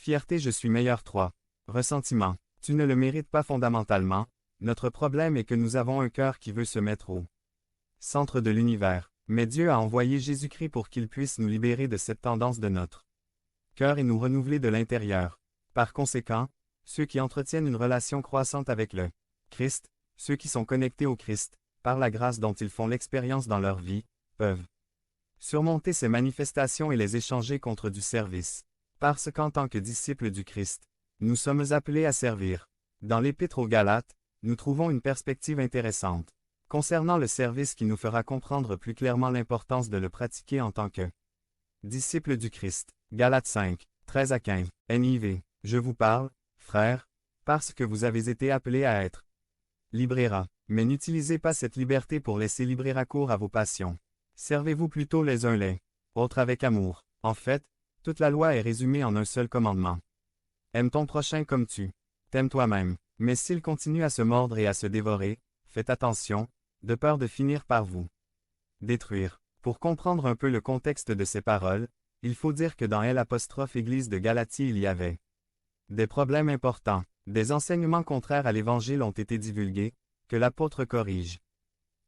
Fierté, je suis meilleur 3. Ressentiment. Tu ne le mérites pas fondamentalement. Notre problème est que nous avons un cœur qui veut se mettre au centre de l'univers. Mais Dieu a envoyé Jésus-Christ pour qu'il puisse nous libérer de cette tendance de notre cœur et nous renouveler de l'intérieur. Par conséquent, ceux qui entretiennent une relation croissante avec le Christ, ceux qui sont connectés au Christ, par la grâce dont ils font l'expérience dans leur vie, peuvent surmonter ces manifestations et les échanger contre du service. Parce qu'en tant que disciples du Christ, nous sommes appelés à servir. Dans l'Épître aux Galates, nous trouvons une perspective intéressante concernant le service qui nous fera comprendre plus clairement l'importance de le pratiquer en tant que disciples du Christ. Galates 5, 13 à 15. NIV. Je vous parle, frères, parce que vous avez été appelés à être libéra. Mais n'utilisez pas cette liberté pour laisser libre cours à vos passions. Servez-vous plutôt les uns les autres avec amour. En fait, toute la loi est résumée en un seul commandement. Aime ton prochain comme tu t'aimes toi-même. Mais s'il continue à se mordre et à se dévorer, faites attention, de peur de finir par vous détruire. Pour comprendre un peu le contexte de ces paroles, il faut dire que dans l'Église de Galatie il y avait des problèmes importants. Des enseignements contraires à l'Évangile ont été divulgués, que l'apôtre corrige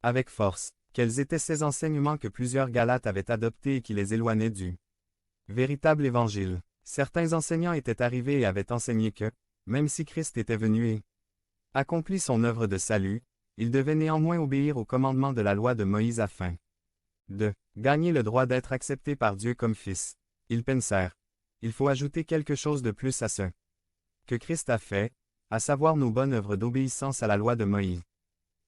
avec force. Quels étaient ces enseignements que plusieurs Galates avaient adoptés et qui les éloignaient du véritable Évangile? Certains enseignants étaient arrivés et avaient enseigné que, même si Christ était venu et accompli son œuvre de salut, il devait néanmoins obéir aux commandements de la loi de Moïse afin de gagner le droit d'être accepté par Dieu comme fils. Ils pensèrent, il faut ajouter quelque chose de plus à ce que Christ a fait, à savoir nos bonnes œuvres d'obéissance à la loi de Moïse.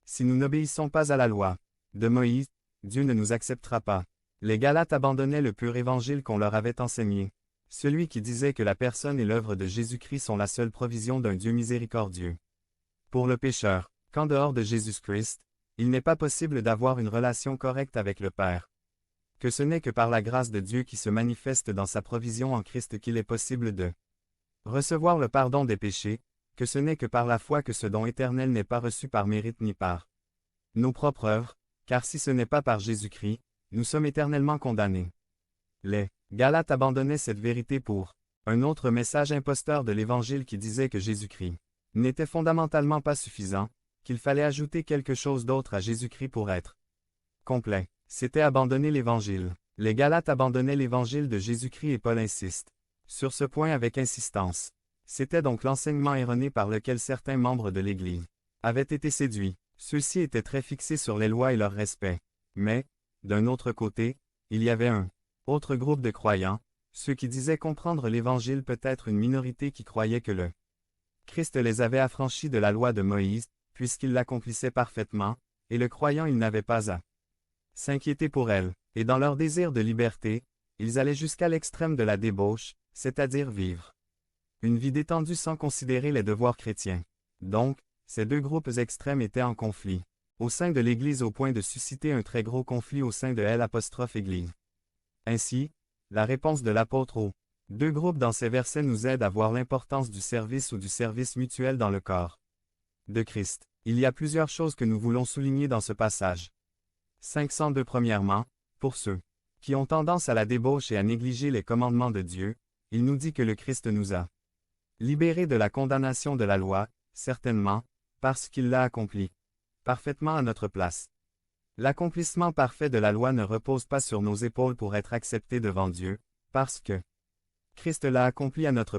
Si nous n'obéissons pas à la loi de Moïse, Dieu ne nous acceptera pas. Les Galates abandonnaient le pur évangile qu'on leur avait enseigné, celui qui disait que la personne et l'œuvre de Jésus-Christ sont la seule provision d'un Dieu miséricordieux. Pour le pécheur, qu'en dehors de Jésus-Christ, il n'est pas possible d'avoir une relation correcte avec le Père. Que ce n'est que par la grâce de Dieu qui se manifeste dans sa provision en Christ qu'il est possible de recevoir le pardon des péchés, que ce n'est que par la foi que ce don éternel n'est pas reçu par mérite ni par nos propres œuvres, car si ce n'est pas par Jésus-Christ, nous sommes éternellement condamnés. Les Galates abandonnaient cette vérité pour un autre message imposteur de l'Évangile qui disait que Jésus-Christ n'était fondamentalement pas suffisant, qu'il fallait ajouter quelque chose d'autre à Jésus-Christ pour être complet. C'était abandonner l'Évangile. Les Galates abandonnaient l'Évangile de Jésus-Christ et Paul insiste sur ce point avec insistance. C'était donc l'enseignement erroné par lequel certains membres de l'Église avaient été séduits. Ceux-ci étaient très fixés sur les lois et leur respect. Mais, d'un autre côté, il y avait un autre groupe de croyants, ceux qui disaient comprendre l'Évangile, peut-être une minorité qui croyait que le Christ les avait affranchis de la loi de Moïse, puisqu'il l'accomplissait parfaitement, et le croyant il n'avait pas à s'inquiéter pour elle. Et dans leur désir de liberté, ils allaient jusqu'à l'extrême de la débauche, c'est-à-dire vivre une vie détendue sans considérer les devoirs chrétiens. Donc, ces deux groupes extrêmes étaient en conflit au sein de l'Église au point de susciter un très gros conflit au sein de l'Église. Ainsi, la réponse de l'apôtre aux deux groupes dans ces versets nous aide à voir l'importance du service ou du service mutuel dans le corps de Christ. Il y a plusieurs choses que nous voulons souligner dans ce passage. 502 Premièrement, pour ceux qui ont tendance à la débauche et à négliger les commandements de Dieu, il nous dit que le Christ nous a libérés de la condamnation de la loi, certainement, parce qu'il l'a accompli parfaitement à notre place. L'accomplissement parfait de la loi ne repose pas sur nos épaules pour être accepté devant Dieu, parce que Christ l'a accompli à notre place.